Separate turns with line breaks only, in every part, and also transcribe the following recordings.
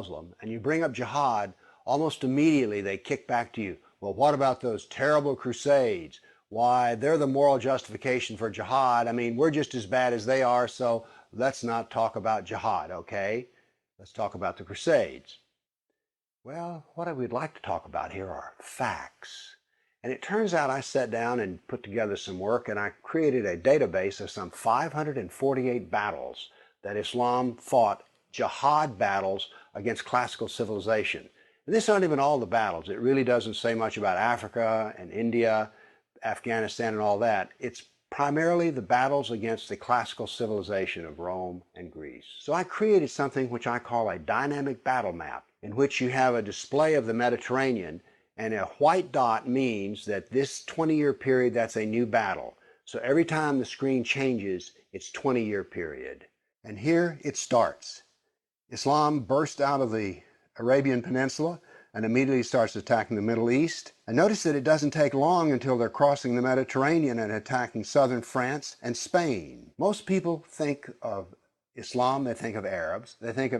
Muslim and you bring up jihad, almost immediately they kick back to you, well, what about those terrible crusades? Why, they're the moral justification for jihad. I mean, we're just as bad as they are, so let's not talk about jihad, okay? Let's talk about the crusades. Well, what I would like to talk about here are facts. And it turns out I sat down and put together some work and I created a database of some 548 battles that Islam fought, jihad battles against classical civilization. And this aren't even all the battles. It really doesn't say much about Africa and India, Afghanistan and all that. It's primarily the battles against the classical civilization of Rome and Greece. So I created something which I call a dynamic battle map, in which you have a display of the Mediterranean, and a white dot means that this 20-year period, that's a new battle. So every time the screen changes, it's 20-year period. And here it starts. Islam burst out of the Arabian Peninsula and immediately starts attacking the Middle East. And notice that it doesn't take long until they're crossing the Mediterranean and attacking southern France and Spain. Most people think of Islam, they think of Arabs, they think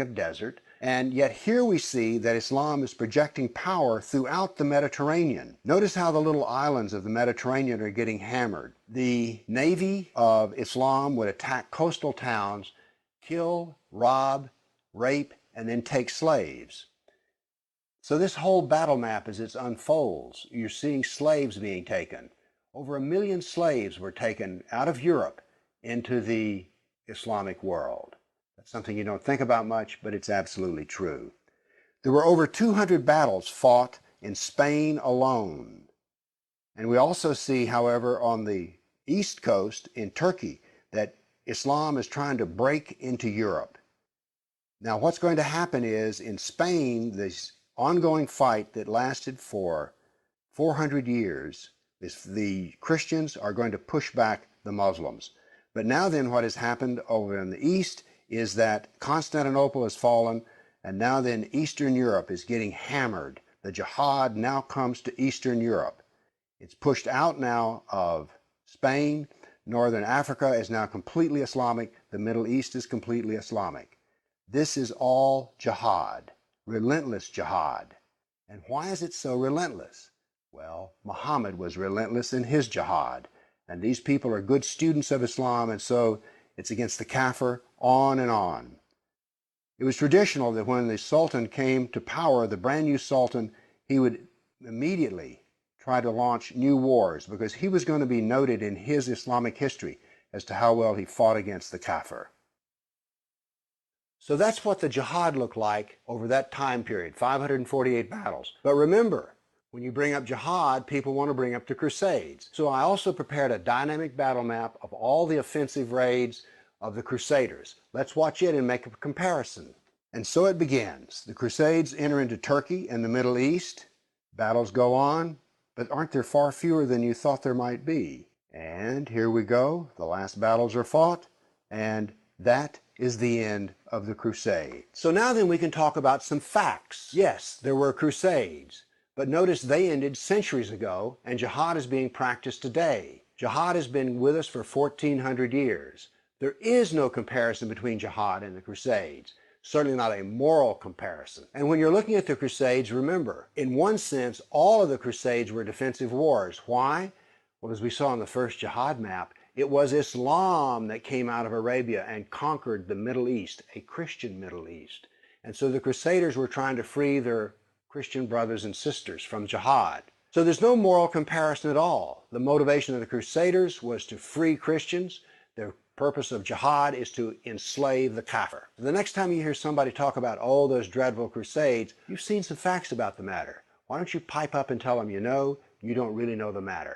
of desert, and yet here we see that Islam is projecting power throughout the Mediterranean. Notice how the little islands of the Mediterranean are getting hammered. The navy of Islam would attack coastal towns, kill, rob, rape, and then take slaves. So this whole battle map, as it unfolds, you're seeing slaves being taken. Over 1 million slaves were taken out of Europe into the Islamic world. That's something you don't think about much, but it's absolutely true. There were over 200 battles fought in Spain alone. And we also see, however, on the east coast in Turkey, that Islam is trying to break into Europe. Now, what's going to happen is, in Spain, this ongoing fight that lasted for 400 years, the Christians are going to push back the Muslims. But now then what has happened over in the east is that Constantinople has fallen, and now then Eastern Europe is getting hammered. The jihad now comes to Eastern Europe. It's pushed out now of Spain. Northern Africa is now completely Islamic. The Middle East is completely Islamic. This is all jihad, relentless jihad. And why is it so relentless? Well, Muhammad was relentless in his jihad. And these people are good students of Islam, and so it's against the kafir, on and on. It was traditional that when the Sultan came to power, the brand new Sultan, he would immediately try to launch new wars because he was going to be noted in his Islamic history as to how well he fought against the kafir. So that's what the jihad looked like over that time period, 548 battles. But remember, when you bring up jihad, people want to bring up the Crusades. So I also prepared a dynamic battle map of all the offensive raids of the Crusaders. Let's watch it and make a comparison. And so it begins. The Crusades enter into Turkey and the Middle East. Battles go on, but aren't there far fewer than you thought there might be? And here we go. The last battles are fought, and that is the end of the crusade. So now then we can talk about some facts. Yes, there were crusades. But notice they ended centuries ago, and jihad is being practiced today. Jihad has been with us for 1,400 years. There is no comparison between jihad and the Crusades, certainly not a moral comparison. And when you're looking at the Crusades, remember, in one sense, all of the Crusades were defensive wars. Why? Well, as we saw in the first jihad map, it was Islam that came out of Arabia and conquered the Middle East, a Christian Middle East. And so the Crusaders were trying to free their Christian brothers and sisters from jihad. So there's no moral comparison at all. The motivation of the Crusaders was to free Christians. The purpose of jihad is to enslave the kafir. The next time you hear somebody talk about, oh, those dreadful crusades, you've seen some facts about the matter. Why don't you pipe up and tell them you know, you don't really know the matter?